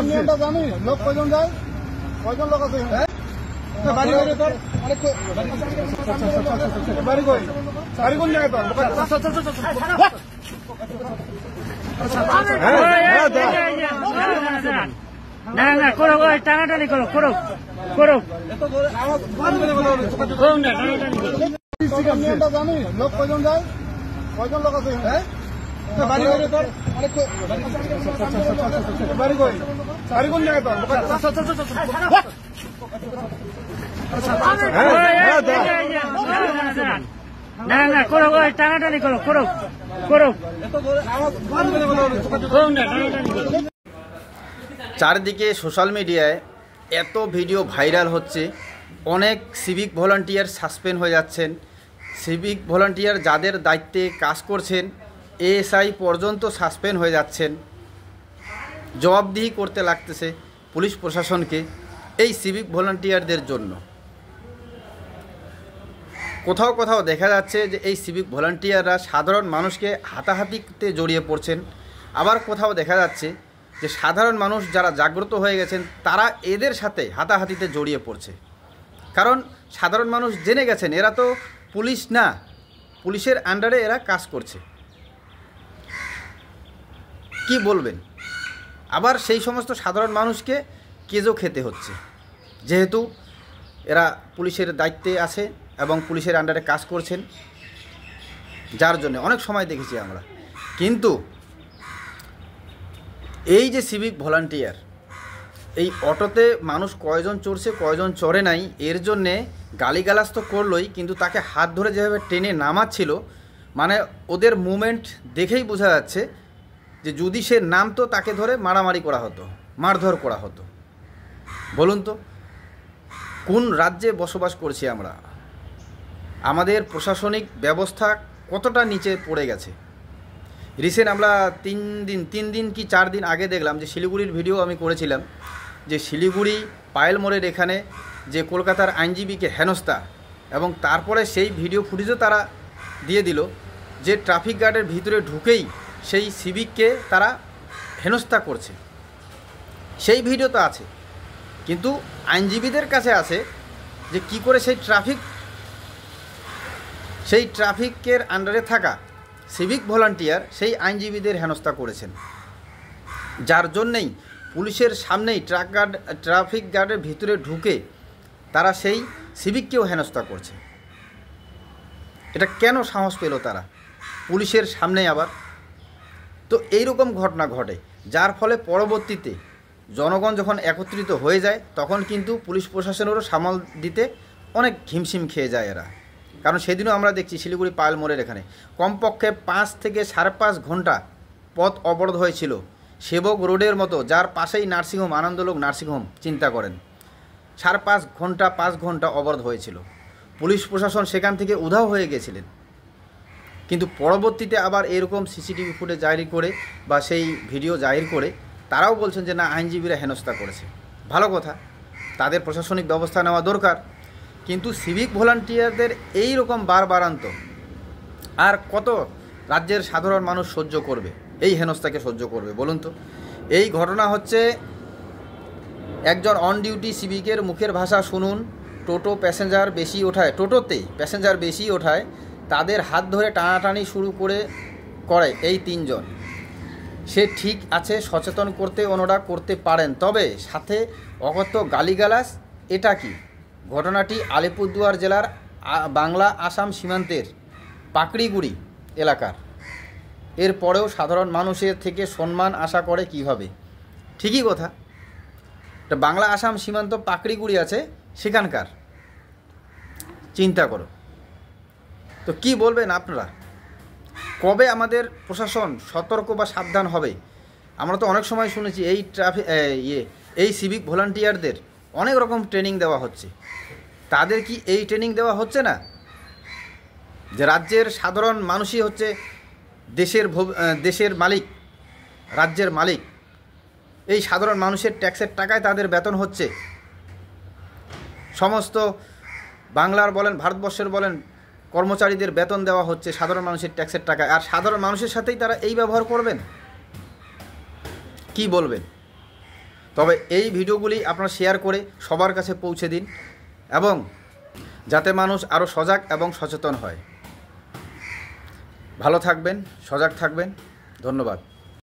নিয়মটা জানি লোক কয়জন যায়, কয়জন লোক আছে বাড়ি করে তোর বাড়ি কই বাড়ি কোন জায়গায় তোর না না করো টানাটানি করো করো করো নিয়মটা জানি লোক কয়জন যায়, কয়জন লোক আছে বাড়ি করে তোর বাড়ি কই বাড়ি কোন জায়গায় তোর না না করো টানাটানি করো করো করো চারদিকে সোশ্যাল মিডিয়ায় এত ভিডিও ভাইরাল হচ্ছে, অনেক সিভিক ভলান্টিয়ার সাসপেন্ড হয়ে যাচ্ছেন। সিভিক ভলান্টিয়ার যাদের দায়িত্বে কাজ করছেন এএসআই পর্যন্ত সাসপেন্ড হয়ে যাচ্ছেন। জবাবদিহি করতে লাগতেছে পুলিশ প্রশাসনকে এই সিভিক ভলান্টিয়ারদের জন্য। কোথাও কোথাও দেখা যাচ্ছে যে এই সিভিক ভলান্টিয়াররা সাধারণ মানুষকে হাতাহাতিতে জড়িয়ে পড়ছেন, আবার কোথাও দেখা যাচ্ছে যে সাধারণ মানুষ যারা জাগ্রত হয়ে গেছেন তারা এদের সাথে হাতাহাতিতে জড়িয়ে পড়ছে। কারণ সাধারণ মানুষ জেনে গেছেন এরা তো পুলিশ না, পুলিশের আন্ডারে এরা কাজ করছে। কি বলবেন? আবার সেই সমস্ত সাধারণ মানুষকে কেজো খেতে হচ্ছে, যেহেতু এরা পুলিশের দায়িত্বে আছে এবং পুলিশের আন্ডারে কাজ করছেন, যার জন্য অনেক সময় দেখেছি আমরা। কিন্তু এই যে সিভিক ভলান্টিয়ার, এই অটোতে মানুষ কয়জন চড়ছে কয়জন চড়ে নাই এর জন্যে গালিগালাজ তো করলোই, কিন্তু তাকে হাত ধরে যেভাবে টেনে নামাচ্ছিল, মানে ওদের মুভমেন্ট দেখেই বোঝা যাচ্ছে যে যদি সে নামতো তাকে ধরে মারামারি করা হতো, মারধর করা হতো। বলুন তো কোন রাজ্যে বসবাস করছি আমরা? আমাদের প্রশাসনিক ব্যবস্থা কতটা নিচে পড়ে গেছে। রিসেন্ট আমরা 3 দিন কি 4 দিন আগে দেখলাম যে শিলিগুড়ির ভিডিও আমি করেছিলাম, যে শিলিগুড়ি পায়েল মোড়ের এখানে যে কলকাতার আইনজীবীকে হেনস্থা, এবং তারপরে সেই ভিডিও ফুটেজও তারা দিয়ে দিল যে ট্রাফিক গার্ডের ভিতরে ঢুকেই সেই সিভিককে তারা হেনস্থা করছে। সেই ভিডিও তো আছে, কিন্তু আইনজীবীদের কাছে আছে যে কি করে সেই ট্রাফিকের আন্ডারে থাকা সিভিক ভলান্টিয়ার সেই আইনজীবীদের হেনস্থা করেছেন, যার জন্যেই পুলিশের সামনেই ট্রাফিক গার্ডের ভিতরে ঢুকে তারা সেই সিভিককেও হেনস্থা করছে। এটা কেন সাহস পেল তারা পুলিশের সামনে? আবার তো এইরকম ঘটনা ঘটে, যার ফলে পরবর্তীতে জনগণ যখন একত্রিত হয়ে যায় তখন কিন্তু পুলিশ প্রশাসনেরও সামাল দিতে অনেক হিমশিম খেয়ে যায় এরা। কারণ সেদিনও আমরা দেখছি শিলিগুড়ি পায়েল মোড়ের এখানে কমপক্ষে 5 থেকে 5.5 ঘন্টা পথ অবরোধ হয়েছিল। সেবক রোডের মতো, যার পাশেই নার্সিংহোম, আনন্দলোক নার্সিংহোম, চিন্তা করেন 5 ঘন্টা অবরোধ হয়েছিল। পুলিশ প্রশাসন সেখান থেকে উধাও হয়ে গেছিলেন। কিন্তু পরবর্তীতে আবার এরকম সিসিটিভি ফুটেজ জারি করে বা সেই ভিডিও জাহির করে তারাও বলছেন যে না, আইনজীবীরা হেনস্থা করেছে। ভালো কথা, তাদের প্রশাসনিক ব্যবস্থা নেওয়া দরকার, কিন্তু সিভিক ভলান্টিয়ারদের এই রকম বারবারান্ত আর কত রাজ্যের সাধারণ মানুষ সহ্য করবে? এই হেনস্থাকে সহ্য করবে বলুন তো? এই ঘটনা হচ্ছে একজন অন ডিউটি সিভিকের মুখের ভাষা শুনুন। টোটোতে প্যাসেঞ্জার বেশি ওঠায় তাদের হাত ধরে টানাটানি শুরু করে এই 3 জন। সে ঠিক আছে, সচেতন করতে ওনারা করতে পারেন, তবে সাথে অকথ্য গালিগালাজ এটা কি? ঘটনাটি আলিপুরদুয়ার জেলার বাংলা আসাম সীমান্তের পাকড়িগুড়ি এলাকার। এরপরেও সাধারণ মানুষের থেকে সম্মান আশা করে কিভাবে? ঠিকই কথা, বাংলা আসাম সীমান্ত পাকড়িগুড়ি আছে সেখানকার, চিন্তা করো তো। কি বলবেন আপনারা? কবে আমাদের প্রশাসন সতর্ক বা সাবধান হবে? আমরা তো অনেক সময় শুনেছি এই সিভিক ভলান্টিয়ারদের অনেক রকম ট্রেনিং দেওয়া হচ্ছে। তাদের কি এই ট্রেনিং দেওয়া হচ্ছে না যে রাজ্যের সাধারণ মানুষই হচ্ছে দেশের মালিক, রাজ্যের মালিক? এই সাধারণ মানুষের ট্যাক্সের টাকায় তাদের বেতন হচ্ছে। সমস্ত বাংলার বলেন, ভারতবর্ষের বলেন, কর্মচারীদের বেতন দেওয়া হচ্ছে সাধারণ মানুষের ট্যাক্সের টাকায়, আর সাধারণ মানুষের সাথেই তারা এই ব্যবহার করবেন? কি বলবেন? তবে এই ভিডিওগুলি আপনারা শেয়ার করে সবার কাছে পৌঁছে দিন এবং যাতে মানুষ আরও সজাগ এবং সচেতন হয়। ভালো থাকবেন, সজাগ থাকবেন। ধন্যবাদ।